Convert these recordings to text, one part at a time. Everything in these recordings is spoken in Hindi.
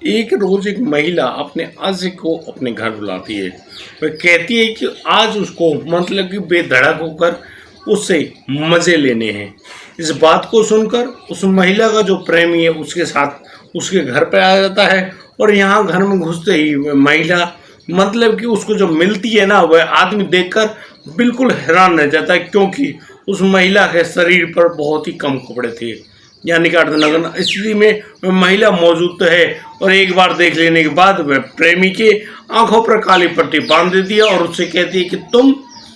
एक रोज एक महिला अपने आशिक को अपने घर बुलाती है। वह कहती है कि आज उसको मतलब कि बेधड़क होकर उससे मजे लेने हैं। इस बात को सुनकर उस महिला का जो प्रेमी है उसके साथ उसके घर पे आ जाता है और यहाँ घर में घुसते ही वह महिला मतलब कि उसको जो मिलती है ना, वह आदमी देखकर बिल्कुल हैरान रह जाता है, क्योंकि उस महिला के शरीर पर बहुत ही कम कपड़े थे। यानी कि अर्धनग्न स्थिति में वह महिला मौजूद तो है और एक बार देख लेने के बाद वह प्रेमी के आंखों पर काली पट्टी बांध देती है और उससे कहती है कि तुम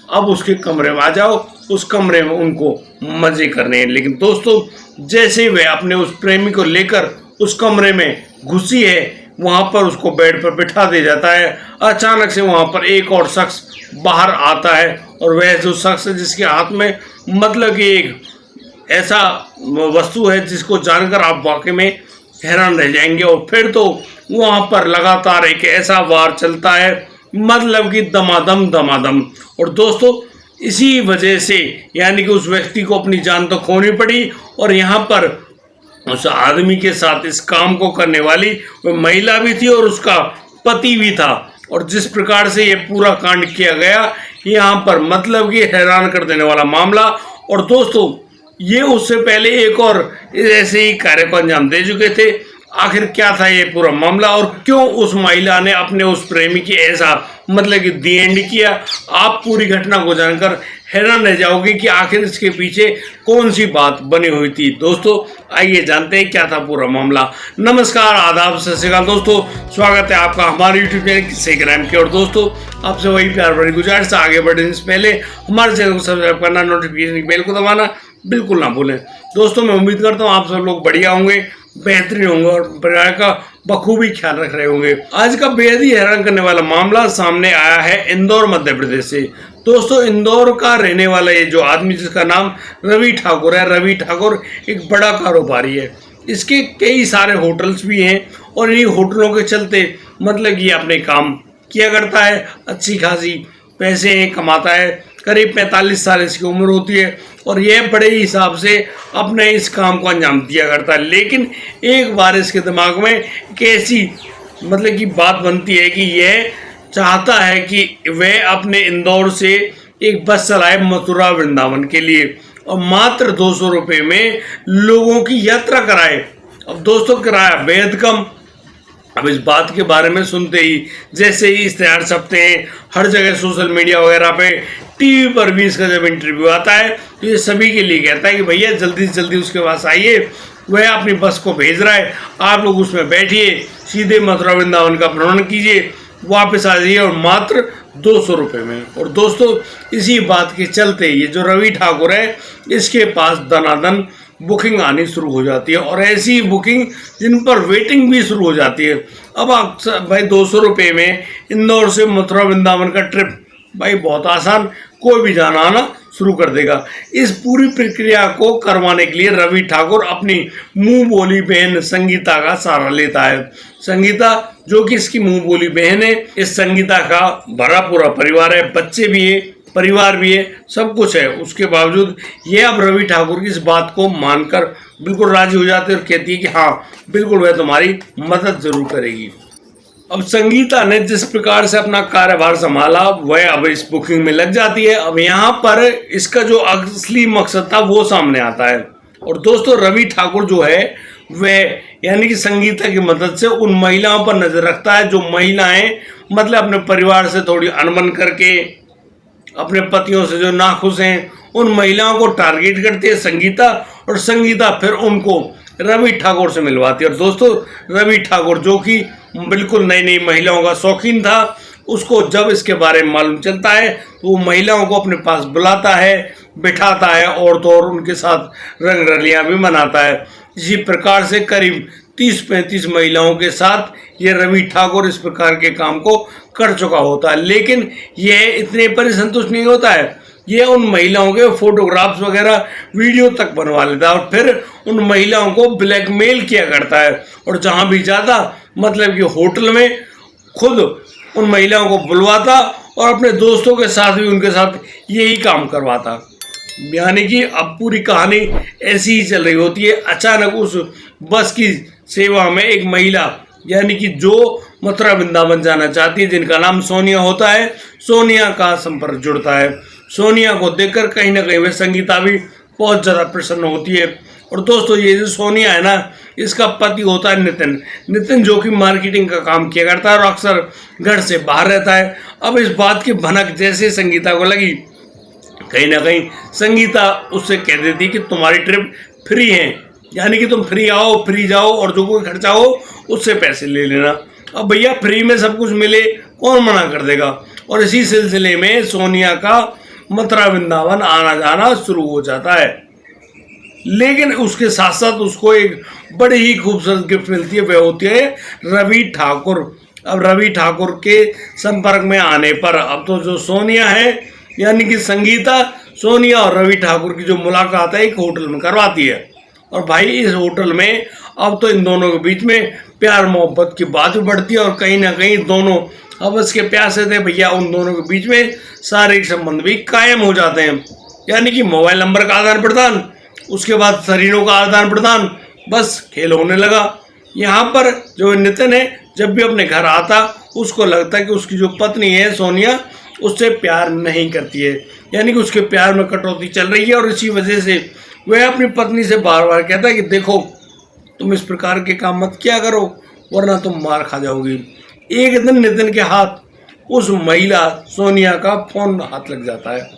अब उसके कमरे में आ जाओ, उस कमरे में उनको मजे करने हैं। लेकिन दोस्तों, जैसे ही वह अपने उस प्रेमी को लेकर उस कमरे में घुसी है, वहां पर उसको बेड पर बिठा दिया जाता है। अचानक से वहां पर एक और शख्स बाहर आता है और वह जो शख्स है जिसके हाथ में मतलब कि एक ऐसा वस्तु है जिसको जानकर आप वाकई में हैरान रह जाएंगे। और फिर तो वहां पर लगातार एक ऐसा वार चलता है, मतलब कि दमादम दमादम। और दोस्तों, इसी वजह से यानी कि उस व्यक्ति को अपनी जान तो खोनी पड़ी और यहाँ पर उस आदमी के साथ इस काम को करने वाली वो महिला भी थी और उसका पति भी था। और जिस प्रकार से ये पूरा कांड किया गया, यहाँ पर मतलब कि हैरान कर देने वाला मामला। और दोस्तों, ये उससे पहले एक और ऐसे ही कार्य को अंजाम दे चुके थे। आखिर क्या था ये पूरा मामला और क्यों उस महिला ने अपने उस प्रेमी की ऐसा मतलब कि दी एंड किया, आप पूरी घटना को जानकर हैरान रह जाओगे कि आखिर इसके पीछे कौन सी बात बनी हुई थी। दोस्तों, आइए जानते हैं क्या था पूरा मामला। नमस्कार, आदाब, सत श्री अकाल दोस्तों, स्वागत है आपका हमारे यूट्यूब चैनल किस्से क्राइम के। और दोस्तों, आपसे वही प्यार भरी गुजारिश, आगे बढ़ने से पहले हमारे चैनल को सब्सक्राइब करना, नोटिफिकेशन बेल को दबाना बिल्कुल ना भूलें। दोस्तों, मैं उम्मीद करता हूँ आप सब लोग बढ़िया होंगे, बेहतरीन होंगे और परिवार का बखूबी ख्याल रख रहे होंगे। आज का बेहद ही हैरान करने वाला मामला सामने आया है इंदौर मध्य प्रदेश से। दोस्तों, इंदौर का रहने वाला ये जो आदमी जिसका नाम रवि ठाकुर है, रवि ठाकुर एक बड़ा कारोबारी है। इसके कई सारे होटल्स भी हैं और इन्हीं होटलों के चलते मतलब ये अपने काम किया करता है, अच्छी खासी पैसे कमाता है। करीब 45 साल इसकी उम्र होती है और यह बड़े ही हिसाब से अपने इस काम को अंजाम दिया करता है। लेकिन एक बार इसके दिमाग में कैसी मतलब की बात बनती है कि यह चाहता है कि वह अपने इंदौर से एक बस चलाए मथुरा वृंदावन के लिए और मात्र 200 रुपये में लोगों की यात्रा कराए। अब दोस्तों, किराया बेहद कम। अब इस बात के बारे में सुनते ही जैसे ही इश्तेहार छपते हैं हर जगह, सोशल मीडिया वगैरह पे, टीवी पर भी इसका जब इंटरव्यू आता है तो ये सभी के लिए कहता है कि भैया जल्दी से जल्दी उसके पास आइए, वह अपनी बस को भेज रहा है, आप लोग उसमें बैठिए, सीधे मथुरा वृंदावन का भ्रमण कीजिए, वापस आ जाइए और मात्र 200 रुपये में। और दोस्तों, इसी बात के चलते ये जो रवि ठाकुर है, इसके पास दनादन बुकिंग आनी शुरू हो जाती है और ऐसी बुकिंग जिन पर वेटिंग भी शुरू हो जाती है। अब आप भाई 200 रुपये में इंदौर से मथुरा वृंदावन का ट्रिप भाई बहुत आसान, कोई भी जाना आना शुरू कर देगा। इस पूरी प्रक्रिया को करवाने के लिए रवि ठाकुर अपनी मुंह बोली बहन संगीता का सहारा लेता है। संगीता जो कि इसकी मुंह बोली बहन है, इस संगीता का भरा पूरा परिवार है, बच्चे भी है, परिवार भी है, सब कुछ है। उसके बावजूद ये अब रवि ठाकुर की इस बात को मानकर बिल्कुल राजी हो जाती है और कहती है कि हाँ बिल्कुल वह तुम्हारी मदद जरूर करेगी। अब संगीता ने जिस प्रकार से अपना कार्यभार संभाला वह अब इस बुकिंग में लग जाती है। अब यहाँ पर इसका जो असली मकसद था वो सामने आता है। और दोस्तों, रवि ठाकुर जो है वह यानी कि संगीता की मदद से उन महिलाओं पर नजर रखता है जो महिलाएं मतलब अपने परिवार से थोड़ी अनबन करके, अपने पतियों से जो नाखुश हैं, उन महिलाओं को टारगेट करती है संगीता और संगीता फिर उनको रवि ठाकुर से मिलवाती है। और दोस्तों, रवि ठाकुर जो कि बिल्कुल नई नई महिलाओं का शौकीन था, उसको जब इसके बारे में मालूम चलता है तो वो महिलाओं को अपने पास बुलाता है, बिठाता है और तो और उनके साथ रंग रलियां भी मनाता है। इसी प्रकार से करीब 30-35 महिलाओं के साथ ये रवि ठाकुर इस प्रकार के काम को कर चुका होता है। लेकिन यह इतने पर ही संतुष्ट नहीं होता है, ये उन महिलाओं के फोटोग्राफ्स वगैरह वीडियो तक बनवा लेता है और फिर उन महिलाओं को ब्लैकमेल किया करता है। और जहां भी जाता मतलब कि होटल में खुद उन महिलाओं को बुलवाता और अपने दोस्तों के साथ भी उनके साथ यही काम करवाता। यानी कि अब पूरी कहानी ऐसी ही चल रही होती है। अचानक उस बस की सेवा में एक महिला यानी कि जो मथुरा वृंदावन जाना चाहती है, जिनका नाम सोनिया होता है, सोनिया का संपर्क जुड़ता है। सोनिया को देखकर कहीं ना कहीं वह संगीता भी बहुत ज़्यादा प्रसन्न होती है। और दोस्तों ये जो सोनिया है ना, इसका पति होता है नितिन। नितिन जो कि मार्केटिंग का काम किया करता है और अक्सर घर से बाहर रहता है। अब इस बात की भनक जैसे संगीता को लगी, कहीं ना कहीं संगीता उससे कह देती कि तुम्हारी ट्रिप फ्री है, यानी कि तुम फ्री आओ, फ्री जाओ और जो कोई खर्चा हो उससे पैसे ले लेना। अब भैया फ्री में सब कुछ मिले, कौन मना कर देगा। और इसी सिलसिले में सोनिया का मथुरा वृंदावन आना जाना शुरू हो जाता है। लेकिन उसके साथ साथ उसको एक बड़ी ही खूबसूरत गिफ्ट मिलती है, वह होती है रवि ठाकुर। अब रवि ठाकुर के संपर्क में आने पर अब तो जो सोनिया है, यानी कि संगीता, सोनिया और रवि ठाकुर की जो मुलाकात है एक होटल में करवाती है। और भाई इस होटल में अब तो इन दोनों के बीच में प्यार मोहब्बत की बात भी बढ़ती है और कहीं ना कहीं दोनों आपस के प्यासे थे भैया, उन दोनों के बीच में शारीरिक संबंध भी कायम हो जाते हैं। यानी कि मोबाइल नंबर का आदान प्रदान, उसके बाद शरीरों का आदान प्रदान, बस खेल होने लगा। यहाँ पर जो नितिन है, जब भी अपने घर आता उसको लगता है कि उसकी जो पत्नी है सोनिया उससे प्यार नहीं करती है, यानी कि उसके प्यार में कटौती चल रही है। और इसी वजह से वह अपनी पत्नी से बार बार कहता है कि देखो तुम इस प्रकार के काम मत किया करो वरना तुम मार खा जाओगी। एक दिन नितिन के हाथ उस महिला सोनिया का फोन हाथ लग जाता है,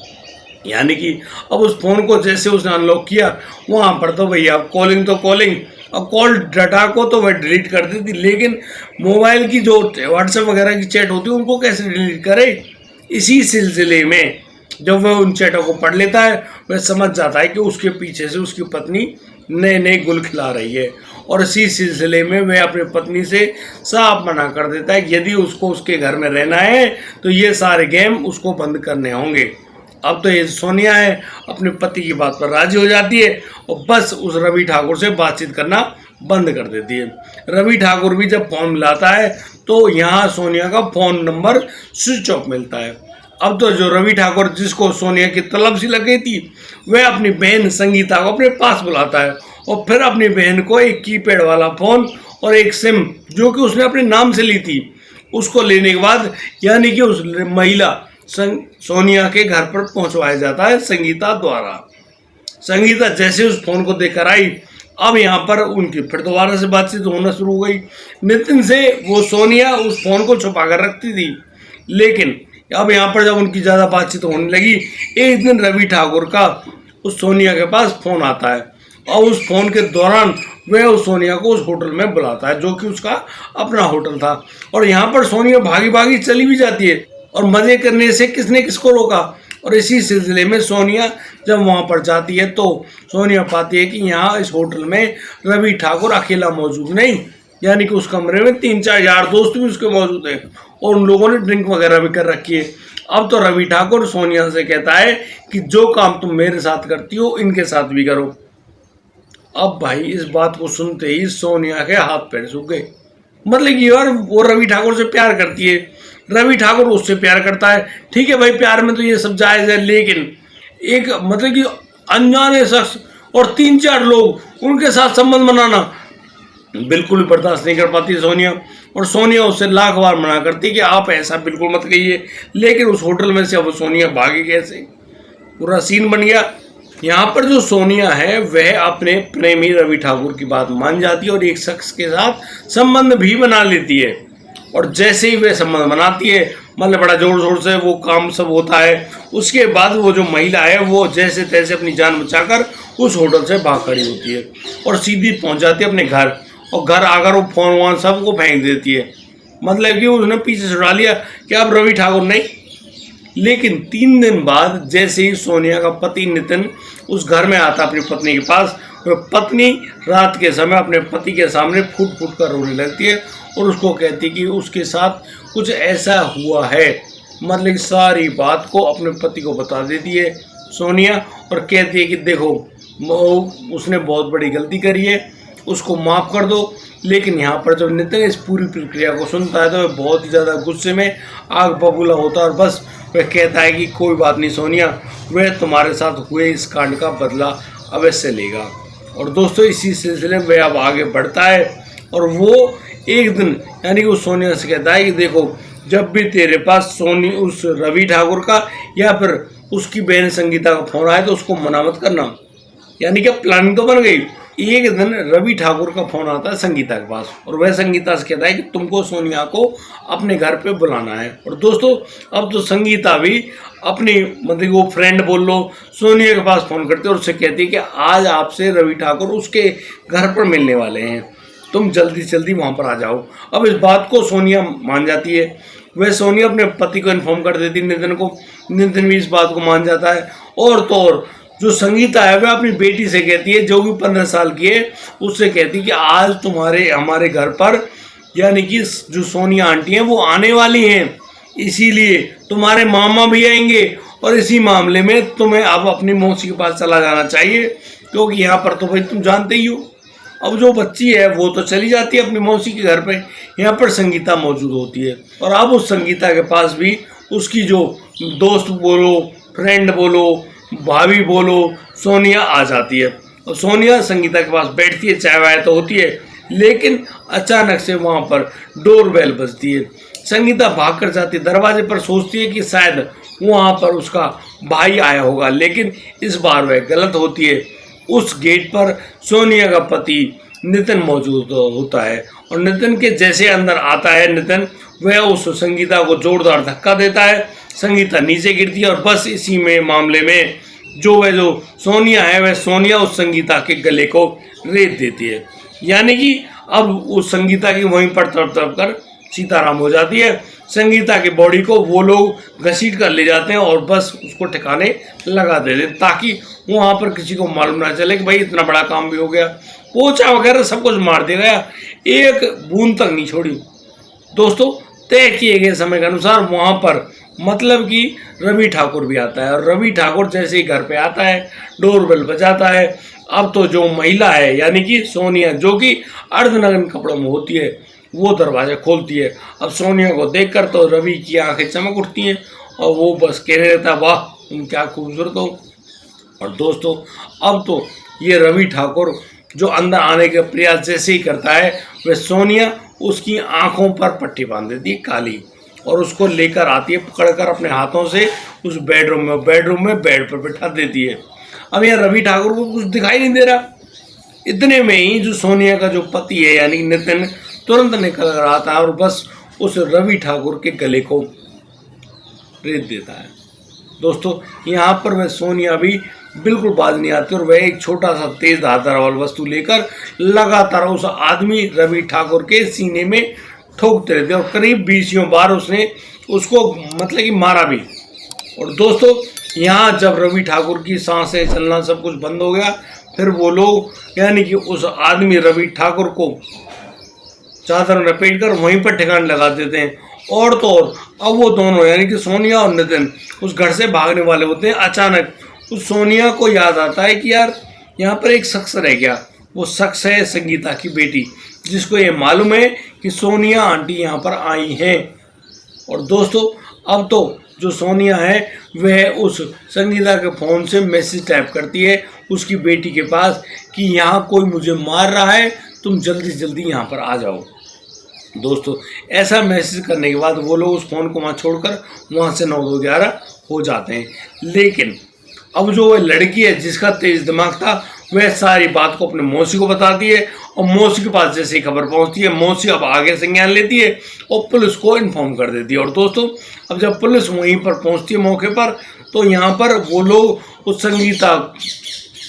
यानी कि अब उस फोन को जैसे उसने अनलॉक किया, वहाँ पर तो भैया कॉलिंग तो कॉलिंग, अब कॉल डाटा को तो वह डिलीट कर देती, लेकिन मोबाइल की जो व्हाट्सएप वगैरह की चैट होती है उनको कैसे डिलीट करे। इसी सिलसिले में जब वह उन चैटों को पढ़ लेता है, वह समझ जाता है कि उसके पीछे से उसकी पत्नी नए नए गुल खिला रही है। और इसी सिलसिले में वह अपनी पत्नी से साफ मना कर देता है कि यदि उसको उसके घर में रहना है तो ये सारे गेम उसको बंद करने होंगे। अब तो ये सोनिया है अपने पति की बात पर राजी हो जाती है और बस उस रवि ठाकुर से बातचीत करना बंद कर देती है। रवि ठाकुर भी जब फोन मिलाता है तो यहाँ सोनिया का फोन नंबर स्विच ऑफ मिलता है। अब तो जो रवि ठाकुर जिसको सोनिया की तलब सी लग गई थी, वह अपनी बहन संगीता को अपने पास बुलाता है और फिर अपनी बहन को एक कीपैड वाला फोन और एक सिम जो कि उसने अपने नाम से ली थी उसको लेने के बाद, यानी कि उस महिला सोनिया के घर पर पहुंचवाया जाता है संगीता द्वारा। संगीता जैसे उस फोन को देखकर आई, अब यहाँ पर उनकी फिर दोबारा से बातचीत होना शुरू हो गई। नितिन से वो सोनिया उस फोन को छुपा कर रखती थी, लेकिन अब यहाँ पर जब उनकी ज़्यादा बातचीत होने लगी, एक दिन रवि ठाकुर का उस सोनिया के पास फ़ोन आता है और उस फोन के दौरान वह उस सोनिया को उस होटल में बुलाता है जो कि उसका अपना होटल था। और यहाँ पर सोनिया भागी भागी चली भी जाती है और मज़े करने से किसने किसको रोका। और इसी सिलसिले में सोनिया जब वहाँ पर जाती है तो सोनिया पाती है कि यहाँ इस होटल में रवि ठाकुर अकेला मौजूद नहीं, यानी कि उस कमरे में 3-4 यार दोस्त भी उसके मौजूद हैं और उन लोगों ने ड्रिंक वगैरह भी कर रखी है। अब तो रवि ठाकुर सोनिया से कहता है कि जो काम तुम मेरे साथ करती हो इनके साथ भी करो। अब भाई इस बात को सुनते ही सोनिया के हाथ पैर सूख गए। मतलब कि यार वो रवि ठाकुर से प्यार करती है, रवि ठाकुर उससे प्यार करता है, ठीक है भाई प्यार में तो ये सब जायज़ है, लेकिन एक मतलब कि अनजाने शख्स और 3-4 लोग उनके साथ संबंध बनाना बिल्कुल भी बर्दाश्त नहीं कर पाती सोनिया। और सोनिया उससे लाख बार मना करती कि आप ऐसा बिल्कुल मत कहिए, लेकिन उस होटल में से अब सोनिया भागी कैसे, पूरा सीन बन गया। यहाँ पर जो सोनिया है वह अपने प्रेमी रवि ठाकुर की बात मान जाती है और एक शख्स के साथ संबंध भी बना लेती है। और जैसे ही वह संबंध बनाती है, मतलब बड़ा जोर शोर से वो काम सब होता है। उसके बाद वो जो महिला है वो जैसे तैसे अपनी जान बचाकर उस होटल से भाग खड़ी होती है और सीधी पहुंच जाती है अपने घर। और घर आकर वो फोन वोन सबको फेंक देती है, मतलब कि उसने पीछे छुड़ा लिया कि अब रवि ठाकुर नहीं। लेकिन 3 दिन बाद जैसे ही सोनिया का पति नितिन उस घर में आता अपनी पत्नी के पास, वह पत्नी रात के समय अपने पति के सामने फूट फूट कर रोने लगती है और उसको कहती कि उसके साथ कुछ ऐसा हुआ है। मतलब सारी बात को अपने पति को बता देती है सोनिया और कहती है कि देखो उसने बहुत बड़ी गलती करी है, उसको माफ़ कर दो। लेकिन यहाँ पर जब नितिन इस पूरी प्रक्रिया को सुनता है तो वह बहुत ही ज़्यादा गुस्से में आग बबूला होता है और बस वह कहता है कि कोई बात नहीं सोनिया, वह तुम्हारे साथ हुए इस कांड का बदला अवश्य लेगा। और दोस्तों इसी सिलसिले में वह अब आगे बढ़ता है और वो एक दिन यानी कि उस सोनिया से कहता है कि देखो, जब भी तेरे पास उस रवि ठाकुर का या फिर उसकी बहन संगीता का फोन आए तो उसको मना मत करना। यानी कि प्लानिंग तो बन गई। एक दिन रवि ठाकुर का फोन आता है संगीता के पास और वह संगीता से कहता है कि तुमको सोनिया को अपने घर पे बुलाना है। और दोस्तों, अब तो संगीता भी अपनी मतलब वो फ्रेंड बोल लो, सोनिया के पास फोन करते और उससे कहती है कि आज आपसे रवि ठाकुर उसके घर पर मिलने वाले हैं, तुम जल्दी से जल्दी वहाँ पर आ जाओ। अब इस बात को सोनिया मान जाती है। वह सोनिया अपने पति को इन्फॉर्म कर देती नितिन को। नितिन भी इस बात को मान जाता है। और तो और जो संगीता है वह अपनी बेटी से कहती है, जो भी 15 साल की है, उससे कहती है कि आज हमारे घर पर यानी कि जो सोनिया आंटी हैं वो आने वाली हैं, इसीलिए तुम्हारे मामा भी आएंगे और इसी मामले में तुम्हें अब अपनी मौसी के पास चला जाना चाहिए, क्योंकि यहाँ पर तो भाई तुम जानते ही हो। अब जो बच्ची है वो तो चली जाती है अपनी मौसी के घर पे, यहाँ पर संगीता मौजूद होती है। और अब उस संगीता के पास भी उसकी जो दोस्त बोलो, फ्रेंड बोलो, भाभी बोलो, सोनिया आ जाती है। और सोनिया संगीता के पास बैठती है, चाय वाय तो होती है, लेकिन अचानक से वहाँ पर डोर बेल बजती है। संगीता भाग कर जाती है दरवाजे पर, सोचती है कि शायद वहाँ पर उसका भाई आया होगा, लेकिन इस बार वह गलत होती है। उस गेट पर सोनिया का पति नितिन मौजूद होता है और नितिन के जैसे अंदर आता है नितिन, वह उस संगीता को जोरदार धक्का देता है। संगीता नीचे गिरती है और बस इसी में मामले में जो सोनिया है वह सोनिया उस संगीता के गले को रेत देती है। यानी कि अब उस संगीता की वहीं पर तड़प तड़प कर सीताराम हो जाती है। संगीता की बॉडी को वो लोग घसीट कर ले जाते हैं और बस उसको ठिकाने लगा देते हैं, ताकि वहाँ पर किसी को मालूम ना चले कि भाई इतना बड़ा काम भी हो गया। पोछा वगैरह सब कुछ मार दिया गया, एक बूंद तक नहीं छोड़ी। दोस्तों, तय किए गए समय के अनुसार वहाँ पर मतलब कि रवि ठाकुर भी आता है और रवि ठाकुर जैसे ही घर पे आता है, डोरबेल बजाता है। अब तो जो महिला है यानी कि सोनिया, जो कि अर्धनग्न कपड़ों में होती है, वो दरवाजा खोलती है। अब सोनिया को देखकर तो रवि की आंखें चमक उठती हैं और वो बस कहने लगता है, वाह तुम क्या खूबसूरत हो। और दोस्तों, अब तो ये रवि ठाकुर जो अंदर आने का प्रयास जैसे ही करता है, वह सोनिया उसकी आंखों पर पट्टी बांध देती है काली और उसको लेकर आती है पकड़कर अपने हाथों से उस बेडरूम में बेड पर बैठा देती है। अब यहाँ रवि ठाकुर को कुछ दिखाई नहीं दे रहा। इतने में ही जो सोनिया का जो पति है यानी नितिन तुरंत निकल कर आता है और बस उस रवि ठाकुर के गले को रेत देता है। दोस्तों, यहाँ पर वह सोनिया भी बिल्कुल बाज नहीं आती और वह एक छोटा सा तेज धारदार वाली वस्तु लेकर लगातार उस आदमी रवि ठाकुर के सीने में ठोकते रहते और करीब 20 बार उसने उसको मतलब कि मारा भी। और दोस्तों, यहाँ जब रवि ठाकुर की सांसें चलना सब कुछ बंद हो गया, फिर वो लोग यानी कि उस आदमी रवि ठाकुर को चादर लपेट कर वहीं पर ठिकाने लगा देते हैं। और तो और अब वो दोनों यानी कि सोनिया और नितिन उस घर से भागने वाले होते हैं। अचानक उस सोनिया को याद आता है कि यार यहाँ पर एक शख्स रह गया। वो शख्स है संगीता की बेटी, जिसको ये मालूम है कि सोनिया आंटी यहाँ पर आई हैं। और दोस्तों, अब तो जो सोनिया है वह उस संगीता के फ़ोन से मैसेज टाइप करती है उसकी बेटी के पास कि यहाँ कोई मुझे मार रहा है, तुम जल्दी से जल्दी यहाँ पर आ जाओ। दोस्तों, ऐसा मैसेज करने के बाद वो लोग उस फ़ोन को वहाँ छोड़कर वहाँ से 9-11 हो जाते हैं। लेकिन अब जो वह लड़की है जिसका तेज दिमाग था, वह सारी बात को अपने मौसी को बताती है और मौसी के पास जैसे ही खबर पहुंचती है, मौसी अब आगे संज्ञान लेती है और पुलिस को इन्फॉर्म कर देती है। और दोस्तों, अब जब पुलिस वहीं पर पहुंचती है मौके पर, तो यहाँ पर वो लोग उस संगीता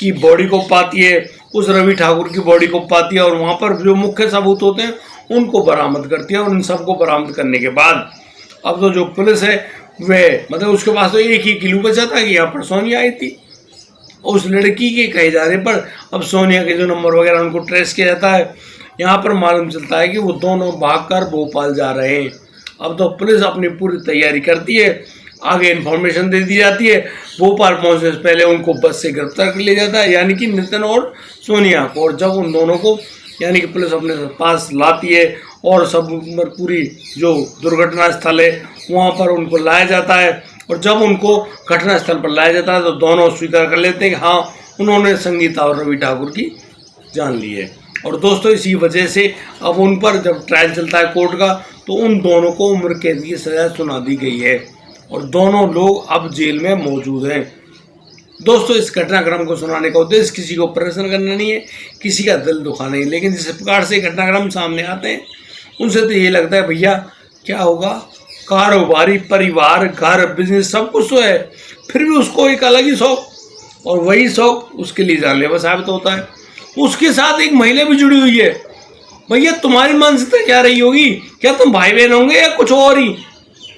की बॉडी को पाती है, उस रवि ठाकुर की बॉडी को पाती है और वहाँ पर जो मुख्य सबूत होते हैं उनको बरामद करती है। और उन सबको बरामद करने के बाद अब तो जो पुलिस है वह मतलब उसके पास तो एक ही क्लू बचा था कि यहाँ पर सोनिया आई थी। उस लड़की के कहे जाने पर अब सोनिया के जो नंबर वगैरह उनको ट्रेस किया जाता है। यहाँ पर मालूम चलता है कि वो दोनों भागकर भोपाल जा रहे हैं। अब तो पुलिस अपनी पूरी तैयारी करती है, आगे इन्फॉर्मेशन दे दी जाती है। भोपाल पहुँचने से पहले उनको बस से गिरफ्तार कर लिया जाता है, यानी कि नितिन और सोनिया को। और जब उन दोनों को यानी कि पुलिस अपने पास लाती है और सब पूरी जो दुर्घटना स्थल है वहाँ पर उनको लाया जाता है। और जब उनको घटनास्थल पर लाया जाता है तो दोनों स्वीकार कर लेते हैं कि हाँ, उन्होंने संगीता और रवि ठाकुर की जान ली है। और दोस्तों इसी वजह से अब उन पर जब ट्रायल चलता है कोर्ट का तो उन दोनों को उम्र कैद की सजा सुना दी गई है और दोनों लोग अब जेल में मौजूद हैं। दोस्तों इस घटनाक्रम को सुनाने का उद्देश्य किसी को प्रश्न करना नहीं है, किसी का दिल दुखाना नहीं, लेकिन जिस प्रकार से घटनाक्रम सामने आते हैं उनसे तो ये लगता है भैया क्या होगा, कारोबारी, परिवार, घर, बिजनेस सब कुछ तो है, फिर भी उसको एक अलग ही शौक, और वही शौक उसके लिए जानलेवा साबित होता है। उसके साथ एक महिला भी जुड़ी हुई है। भैया तुम्हारी मानसिकता क्या रही होगी, क्या तुम भाई बहन होंगे या कुछ और ही,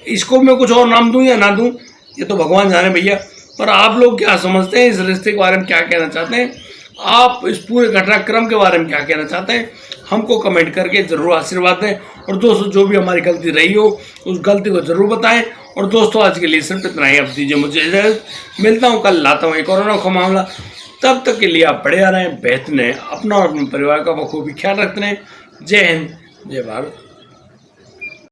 इसको मैं कुछ और नाम दूं या ना दूं ये तो भगवान जाने भैया। पर आप लोग क्या समझते हैं, इस रिश्ते के बारे में क्या कहना चाहते हैं, आप इस पूरे घटनाक्रम के बारे में क्या कहना चाहते हैं, हमको कमेंट करके ज़रूर आशीर्वाद दें। और दोस्तों जो भी हमारी गलती रही हो उस गलती को ज़रूर बताएं। और दोस्तों आज के लिए सिर्फ इतना ही, अब दीजिए मुझे इजाज़त, मिलता हूँ कल, लाता हूँ एक और अनोखा मामला। तब तक के लिए आप बढ़िया रहें, बेहतर रहें, अपना और अपने परिवार का बखूबी ख्याल रखते रहें। जय हिंद, जय भारत।